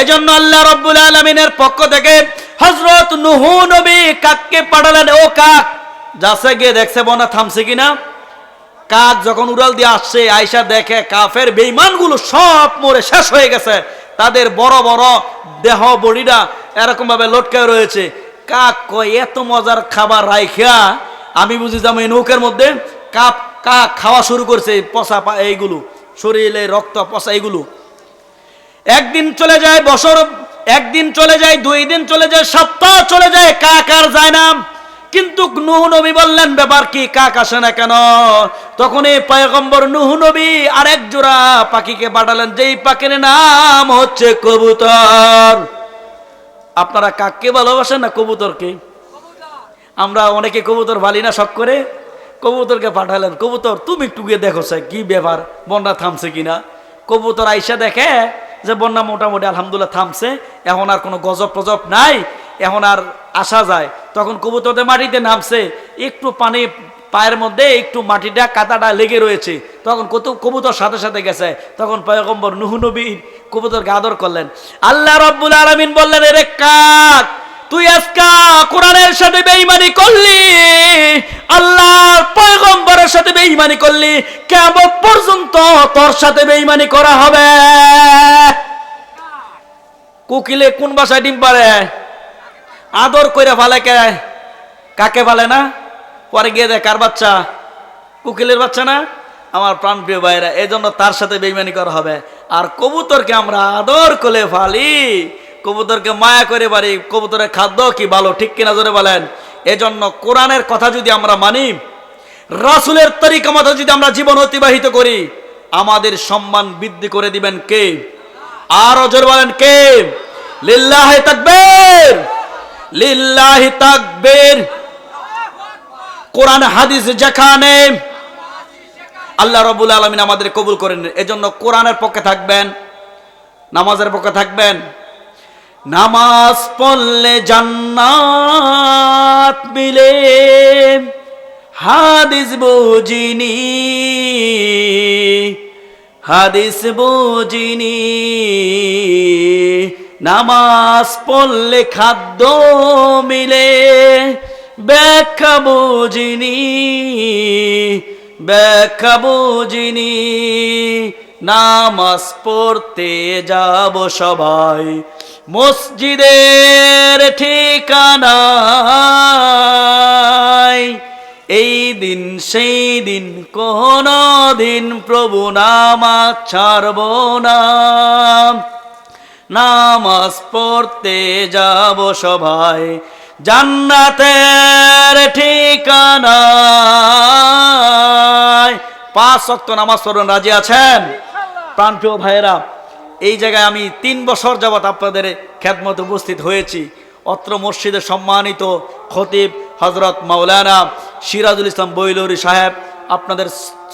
এজন্য আল্লাহ রব্বুল আলামিনের পক্ষ থেকে হযরত নূহ নবী কাককে পাঠালেন। ও কাক, যাচ্ছে গিয়ে দেখছে বনা থামছে কিনা। কাক যখন উড়াল দিয়ে আসছে, আয়সা দেখে কাফের বেঈমানগুলো সব মরে শেষ হয়ে গেছে, তাদের বড় বড় দেহ বডিটা এরকম ভাবে লটকায় রয়েছে। কাক কয়, এত মজার খাবার রাইখা আমি বুঝি যাবো এই নৌকার মধ্যে। কাক খাওয়া শুরু করছে পচা এইগুলো, শরীরে রক্ত পচা এইগুলো। একদিন চলে যায়, বছর একদিন চলে যায়, 2 দিন চলে যায়, সপ্তাহ চলে যায়, কাক আর যায় না। কিন্তু নূহ নবী বললেন, ব্যাপার কি, কাক আসে না কেন? তখন এই পয়গম্বর নূহ নবী আরেক জোড়া পাখিকে পাঠালেন, যেই পাখির নাম হচ্ছে কবুতর। আপনারা কাককে ভালোবাসেন না কবুতরকে? আমরা অনেকে কবুতর ভালি না, শখ করে কবুতরকে পাঠালেন। কবুতর তুমি একটু গিয়ে দেখো স্যার কি ব্যাপার, বন্যা থামছে কিনা। কবুতর আইসা দেখে যে বন্যা মোটামুটি আলহামদুলিল্লাহ থামছে, এখন আর কোনো গজব টজব নাই, এখন আর আসা যায়। তখন কবুতরদের মাটিতে নামছে, একটু পানি পায়ের মধ্যে একটু মাটিটা কাদাটা লেগে রয়েছে। তখন কবুতর সাথে সাথে গেছে। তখন পয়গম্বর নূহ নবী কবুতরকে আদর করলেন। আল্লাহ রাব্বুল আলামিন বললেন, এরে কাক, তুই আজকে কোরআনের সাথে বেঈমানি করলি, আল্লাহর পয়গম্বরের সাথে বেঈমানি করলি, কিয়ামত পর্যন্ত তোর সাথে বেঈমানি করা হবে। কোকিলে কোন ভাষায় ডিম পারে? আদর কইরা ফালে কে? কাকে ফালে না? পরে গিয়ে দেখ কার বাচ্চা? কোকিলের বাচ্চা না? আমার প্রাণপ্রিয় ভাইরা, এই জন্য তার সাথে বেঈমানি করা হবে। আর কবুতরকে আমরা আদর করে ফালি, কবুতরকে মায়া করে পারি, কবুতরের খাদ্য কি ভালো, ঠিক কিনা জোরে বলেন? এজন্য কোরআনের কথা যদি আমরা মানি, রাসূলের তরিকা মতো যদি আমরা জীবন অতিবাহিত করি, আমাদের সম্মান বৃদ্ধি করে দিবেন কে? আরো জোরে বলেন কে? লিল্লাহি তাকবীর, লিল্লাহি তাকবীর। কোরআন হাদিস যেখানে, আল্লাহ রাব্বুল আলামিন আমাদের কবুল করেন। এজন্য কোরআনের পক্ষে থাকবেন, নামাজের পক্ষে থাকবেন। নামাজ পড়লে জান্নাত মিলে, হাদিস বুঝিনি, হাদিস বুঝিনি। নামাজ পড়লে খাদ্য মিলে, ব্যাখ্যা বুঝিনি, ব্যাখ্যা বুঝিনি। নামাজ পড়তে যাব সবাই মসজিদের ঠিকানায়, এই দিন সেই দিন কোনো দিন প্রভু নামাজ ছাড়ব না। নামাজ পড়তে যাব সবাই জান্নাতের ঠিকানায়। 5 ওয়াক্ত নামাজ পড়বেন, রাজি আছেন? প্রাণপ্রিয় ভাইয়েরা, এই জায়গায় আমি 3 বছর যাবৎ আপনাদের খেদমতে উপস্থিত হয়েছি। অত্র মসজিদের সম্মানিত খতিব হযরত মাওলানা সিরাজুল ইসলাম বৈলুরি সাহেব, আপনাদের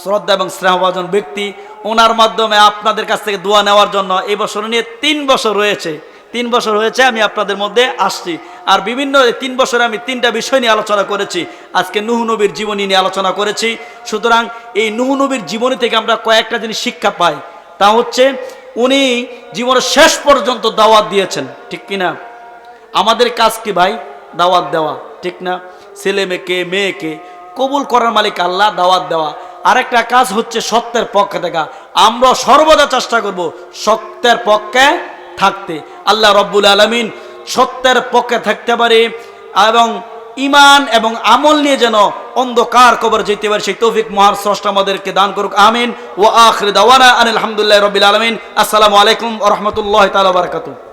শ্রদ্ধা এবং স্নেহভাজন ব্যক্তি, ওনার মাধ্যমে আপনাদের কাছ থেকে দোয়া নেওয়ার জন্য এই বছর নিয়ে 3 বছর রয়েছে, 3 বছর হয়েছে আমি আপনাদের মধ্যে আসছি। আর বিভিন্ন 3 বছরে আমি 3টা বিষয় নিয়ে আলোচনা করেছি। আজকে নূহ নবীর জীবনী নিয়ে আলোচনা করেছি। সুতরাং এই নূহ নবীর জীবনী থেকে আমরা কয়েকটা জিনিস শিক্ষা পাই। তা হচ্ছে, উনি জীবনের শেষ পর্যন্ত দাওয়াত দিয়েছেন, ঠিক কিনা? আমাদের কাজ কি ভাই? দাওয়াত দেওয়া, ঠিক না? ছেলে মেয়েকে কবুল করার মালিক আল্লাহ, দাওয়াত দেওয়া। আরেকটা কাজ হচ্ছে সত্যের পক্ষে থাকা। আমরা সর্বদা চেষ্টা করব সত্যের পক্ষে থাকতে। আল্লাহ রব্বুল আলামিন সত্যের পক্ষে থাকতে পারে এবং ঈমান এবং আমল নিয়ে যেন অন্ধকার কবর যেতে পারে, সেই তৌফিক মহান স্রষ্টা আমাদেরকে দান করুক। আমিন। ওয়া আখিরু দাওয়ানা আনিল হামদুলিল্লাহি রাব্বিল আলামিন। আসসালামু আলাইকুম ওয়া রাহমাতুল্লাহি তাআলা ওয়া বারাকাতুহু।